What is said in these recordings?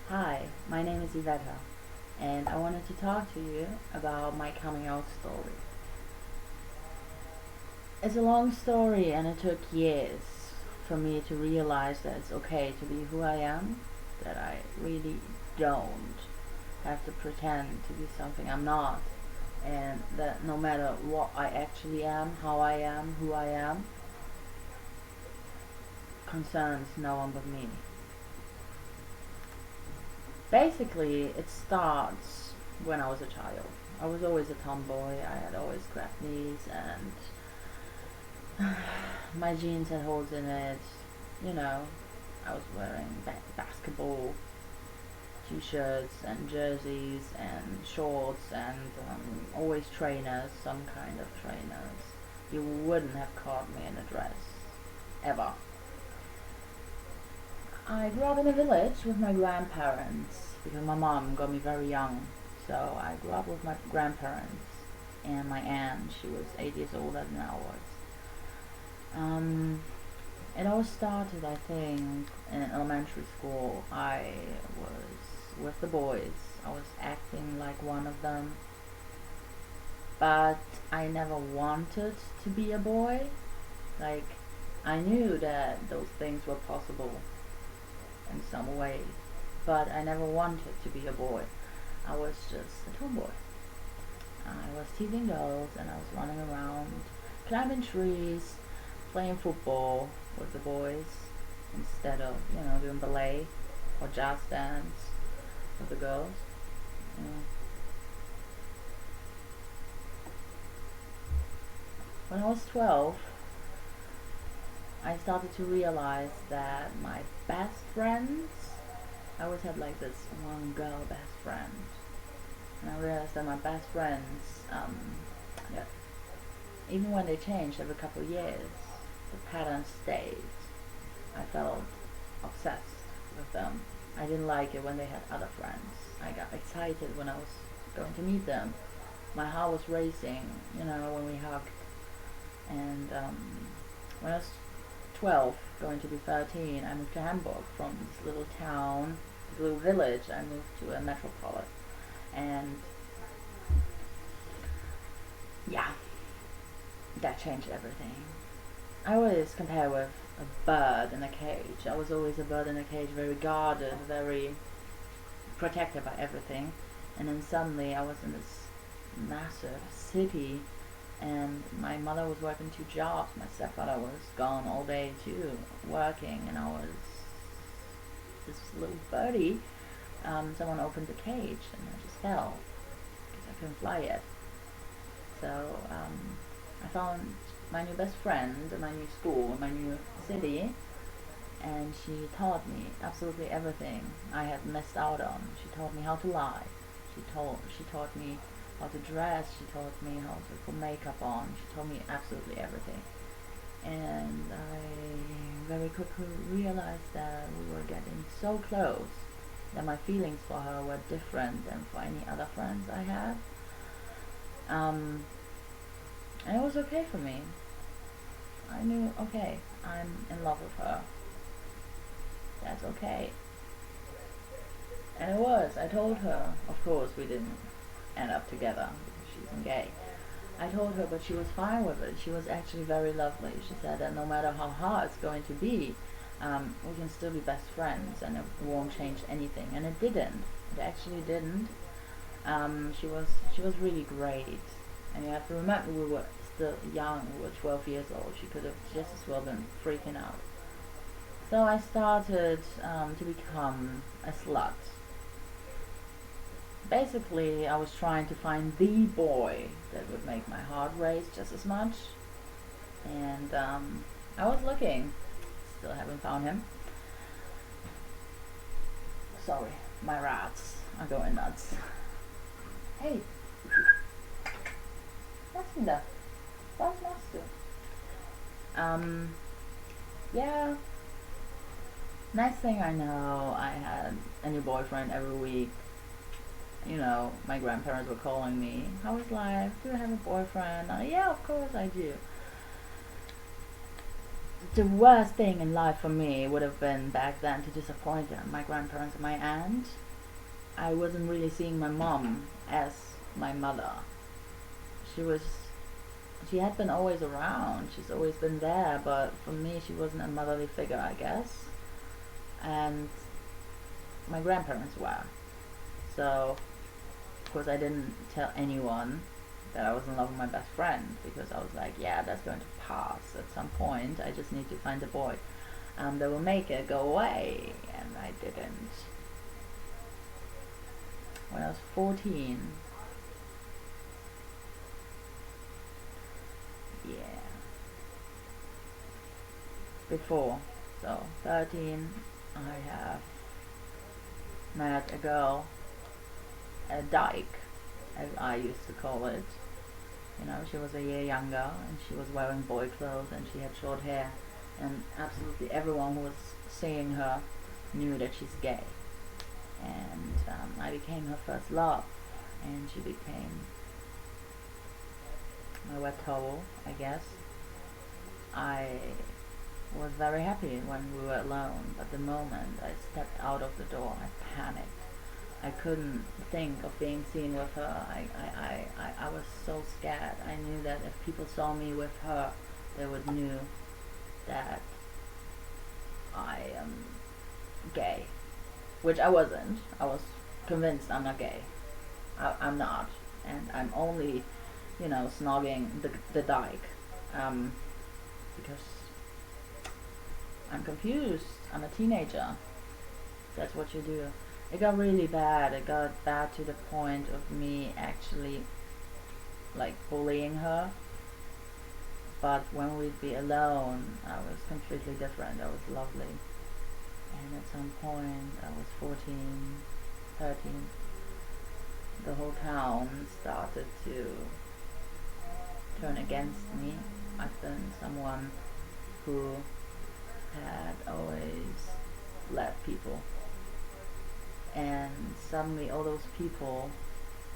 Hi, my name is Iveta, and I wanted to talk to you about my coming out story. It's a long story, and it took years for me to realize that it's okay to be who I am, that I really don't have to pretend to be something I'm not, and that no matter what I actually am, how I am, who I am, concerns no one but me. Basically, it starts when I was a child. I was always a tomboy. I had always cracked knees, and my jeans had holes in it. You know, I was wearing basketball t-shirts and jerseys and shorts and always trainers, some kind of trainers. You wouldn't have caught me in a dress, ever. I grew up in a village with my grandparents because my mom got me very young. So I grew up with my grandparents and my aunt. She was 8 years older than I was. Um, it all started, I think, in elementary school. I was with the boys. I was acting like one of them, but I never wanted to be a boy. Like, I knew that those things were possible in some way, but I never wanted to be a boy. I was just a tomboy. I was teasing girls and I was running around, climbing trees, playing football with the boys instead of, doing ballet or jazz dance with the girls. You When I was 12, I started to realize that my best friends, I always had like this one girl best friend, and I realized that my best friends, yeah, even when they changed every couple of years, the pattern stayed. I felt obsessed with them. I didn't like it when they had other friends. I got excited when I was going to meet them. My heart was racing, when we hugged. And when I was 12, going to be 13, I moved to Hamburg from this little town, this little village. I moved to a metropolis. And yeah, that changed everything. I always compare with a bird in a cage. I was always a bird in a cage, very guarded, very protected by everything. And then suddenly I was in this massive city, and my mother was working two jobs. My stepfather was gone all day too, working, and I was this little birdie. Someone opened the cage, and I just fell because I couldn't fly yet. So I found my new best friend in my new school, in my new city, and she taught me absolutely everything I had missed out on. She taught me how to lie. She taught me how to dress. She taught me how to put makeup on. She taught me absolutely everything. And I very quickly realized that we were getting so close that my feelings for her were different than for any other friends I had. Um, and it was okay for me. I knew, okay, I'm in love with her. That's okay. And it was. I told her. Of course, we didn't end up together because she's gay. I told her, but she was fine with it. She was actually very lovely. She said that no matter how hard it's going to be, we can still be best friends, and it won't change anything. And it didn't. It actually didn't. She was really great. And you have to remember, we were still young. We were 12 years old. She could have just as well been freaking out. So I started to become a slut. Basically, I was trying to find the boy that would make my heart race just as much. And I was looking. Still haven't found him. Sorry, my rats are going nuts. Hey, was denn da? Was machst du? Yeah. Next thing I know, I had a new boyfriend every week. My grandparents were calling me. How is life? Do you have a boyfriend? Yeah, of course I do. the worst thing in life for me would have been back then to disappoint my grandparents and my aunt. I wasn't really seeing my mom as my mother. She was, she had been always around, she's always been there, but for me she wasn't a motherly figure, I guess. And my grandparents were. So, of course, I didn't tell anyone that I was in love with my best friend, because I was like, yeah, that's going to pass at some point. I just need to find a boy that will make it go away. And I didn't. When I was 14, yeah, before, so 13, I have met a girl, a dyke, as I used to call it. You know, she was a year younger, and she was wearing boy clothes, and she had short hair, and absolutely everyone who was seeing her knew that she's gay. And I became her first love, and she became my wet towel, I guess. I was very happy when we were alone, but the moment I stepped out of the door, I panicked. I couldn't think of being seen with her. I was so scared. I knew that if people saw me with her, they would knew that I am gay, which I wasn't. I was convinced I'm not gay. I'm not, and I'm only, you know, snogging the dyke, because I'm confused. I'm a teenager. That's what you do. It got really bad. It got bad to the point of me actually like bullying her. But when we'd be alone, I was completely different. I was lovely. And at some point, I was 14, 13, the whole town started to turn against me. I've been someone who had always led people. And suddenly all those people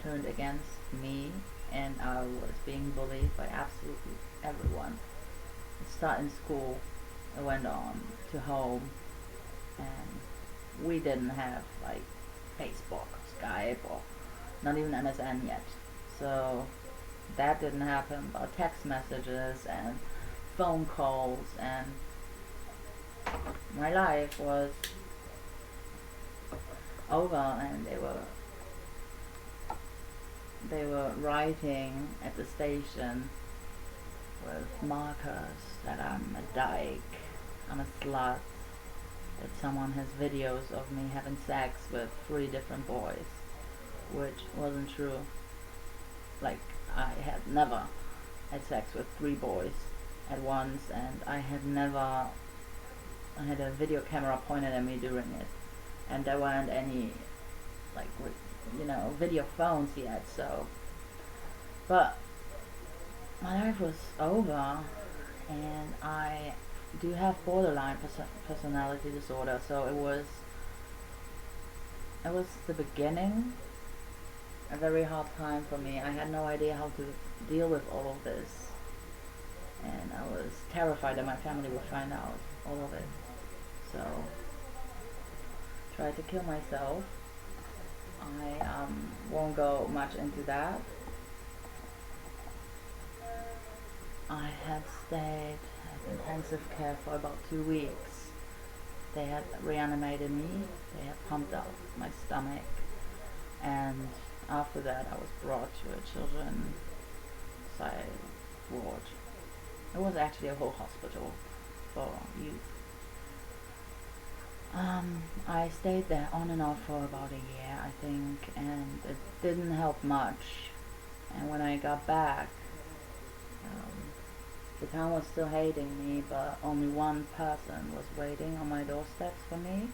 turned against me, and I was being bullied by absolutely everyone. It started in school, it went on to home, and we didn't have like Facebook, Skype, or not even MSN yet. So that didn't happen, but text messages and phone calls, and my life was over. And they were writing at the station with markers that I'm a dyke, I'm a slut, that someone has videos of me having sex with 3 different boys, which wasn't true. Like, I had never had sex with 3 boys at once, and I had a video camera pointed at me doing it, and there weren't any, like, you know, video phones yet, so, but my life was over, and I do have borderline personality disorder, so it was the beginning, a very hard time for me. I had no idea how to deal with all of this, and I was terrified that my family would find out all of it, so tried to kill myself. I won't go much into that. I had stayed at intensive care for about 2 weeks. They had reanimated me, they had pumped out my stomach, and after that I was brought to a children's psych ward. It was actually a whole hospital for youth. I stayed there on and off for about a year, I think, and it didn't help much. And when I got back, the town was still hating me, but only one person was waiting on my doorsteps for me,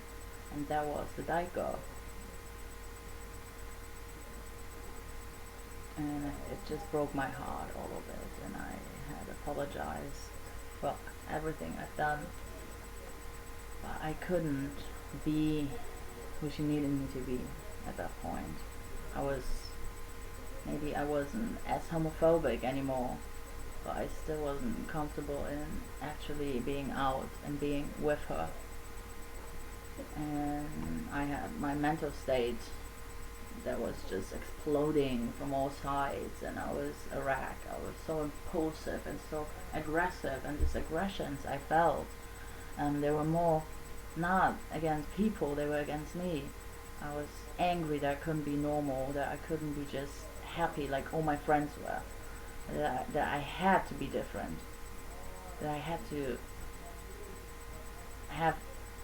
and that was the dyke girl. And it just broke my heart, all of it, and I had apologized for everything I've done. But I couldn't be who she needed me to be at that point. Maybe I wasn't as homophobic anymore, but I still wasn't comfortable in actually being out and being with her. And I had my mental state that was just exploding from all sides, and I was a wreck. I was so impulsive and so aggressive, and these aggressions I felt, they were more not against people, they were against me. I was angry that I couldn't be normal, that I couldn't be just happy like all my friends were, that I had to be different, that I had to have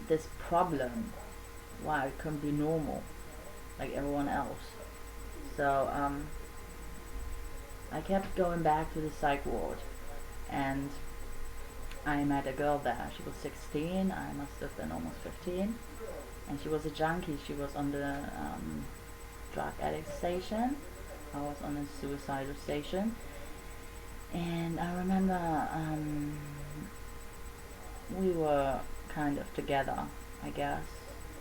this problem why I couldn't be normal like everyone else. So I kept going back to the psych ward, and I met a girl there. She was 16, I must have been almost 15, and she was a junkie. She was on the drug addict station. I was on the suicidal station, and I remember we were kind of together, I guess.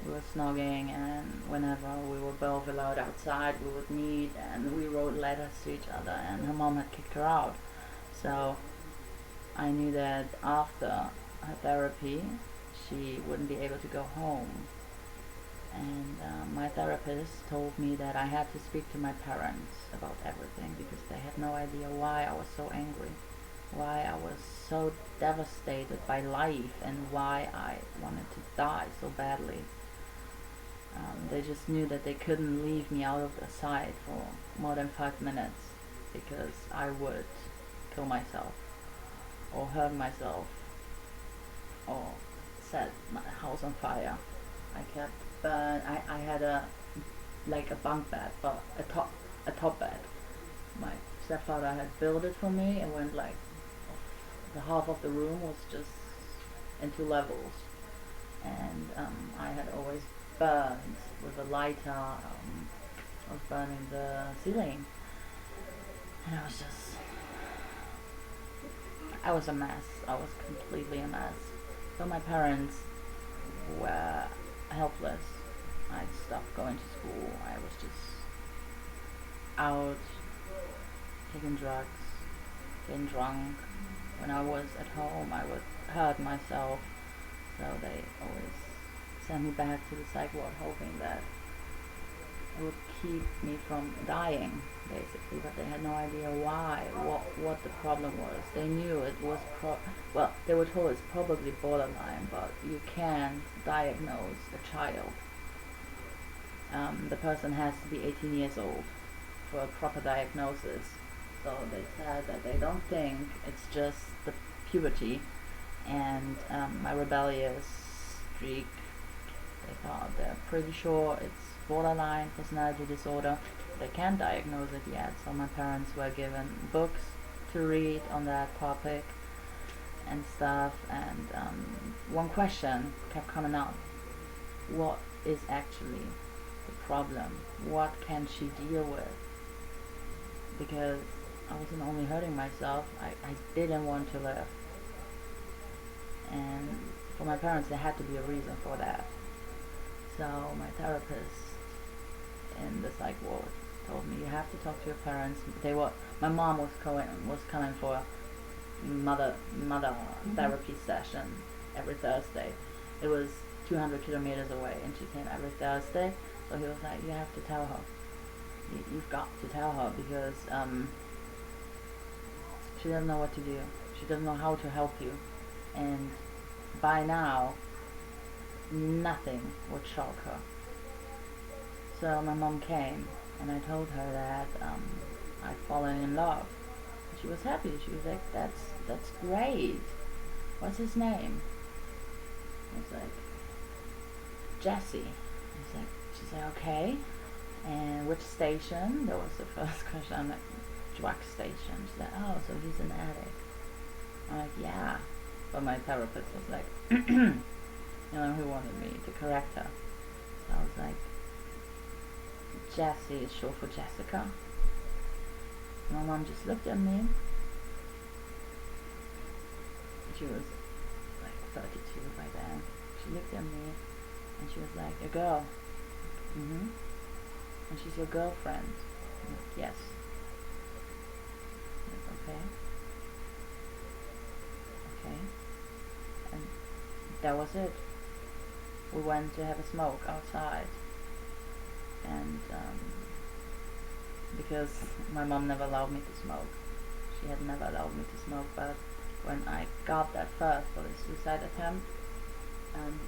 We were snogging, and whenever we were both allowed outside, we would meet, and we wrote letters to each other, and her mom had kicked her out. So I knew that after her therapy, she wouldn't be able to go home. And my therapist told me that I had to speak to my parents about everything, because they had no idea why I was so angry, why I was so devastated by life, and why I wanted to die so badly. They just knew that they couldn't leave me out of their sight for more than 5 minutes, because I would kill myself or hurt myself or set my house on fire. I kept I had a bunk bed, but a top bed. My stepfather had built it for me, and when like the half of the room was just in 2 levels, and I had always burned with a lighter. I was burning the ceiling, and I was a mess. I was completely a mess. So my parents were helpless. I stopped going to school. I was just out, taking drugs, getting drunk. When I was at home, I would hurt myself. So they always sent me back to the psych ward, hoping that it would keep me from dying, basically. But they had no idea why, what the problem was. They knew it was they were told it's probably borderline, but you can't diagnose a child. The person has to be 18 years old for a proper diagnosis. So they said that they don't think it's just the puberty and my rebellious streak. They thought they're pretty sure it's borderline personality disorder. They can't diagnose it yet, so my parents were given books to read on that topic and stuff, and one question kept coming up: what is actually the problem? What can she deal with? Because I wasn't only hurting myself, I didn't want to live. And for my parents, there had to be a reason for that. So my therapist in the psych ward told me, you have to talk to your parents. My mom was coming for a mother therapy session every Thursday. It was 200 kilometers away, and she came every Thursday. So he was like, you have to tell her. You've got to tell her, because she doesn't know what to do. She doesn't know how to help you. And by now, nothing would shock her. So my mom came, and I told her that I'd fallen in love. She was happy. She was like, that's great. What's his name? I was like, Jesse. She's like, okay. And which station? That was the first question. I'm like, drug station. She's like, oh, so he's an addict. I'm like, yeah. But my therapist was like, who wanted me to correct her. So I was like, Jessie is short for Jessica. My mom just looked at me. She was like 32 by then. She looked at me and she was like, a girl. And she's your girlfriend. I'm like, yes. I'm like, okay. okay. And that was it. We went to have a smoke outside, and because my mom never allowed me to smoke. She had never allowed me to smoke, but when I got that first for the suicide attempt, um,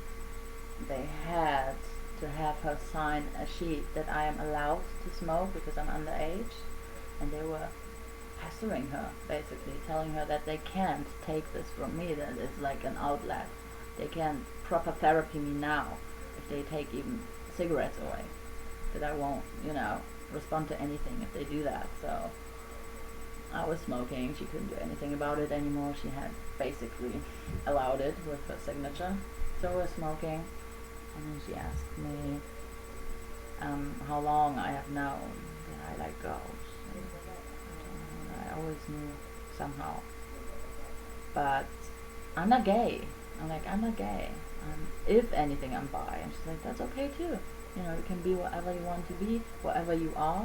they had to have her sign a sheet that I am allowed to smoke because I'm underage, and they were pestering her, basically telling her that they can't take this from me, that it's like an outlet. They can proper therapy me now if they take even cigarettes away, that I won't, respond to anything if they do that. So I was smoking. She couldn't do anything about it anymore. She had basically allowed it with her signature. So we're smoking, and then she asked me how long I have known that I like girls. And I always knew somehow, but I'm not gay. I'm not gay. If anything, I'm bi. And she's like, that's okay too. You can be whatever you want to be, whatever you are.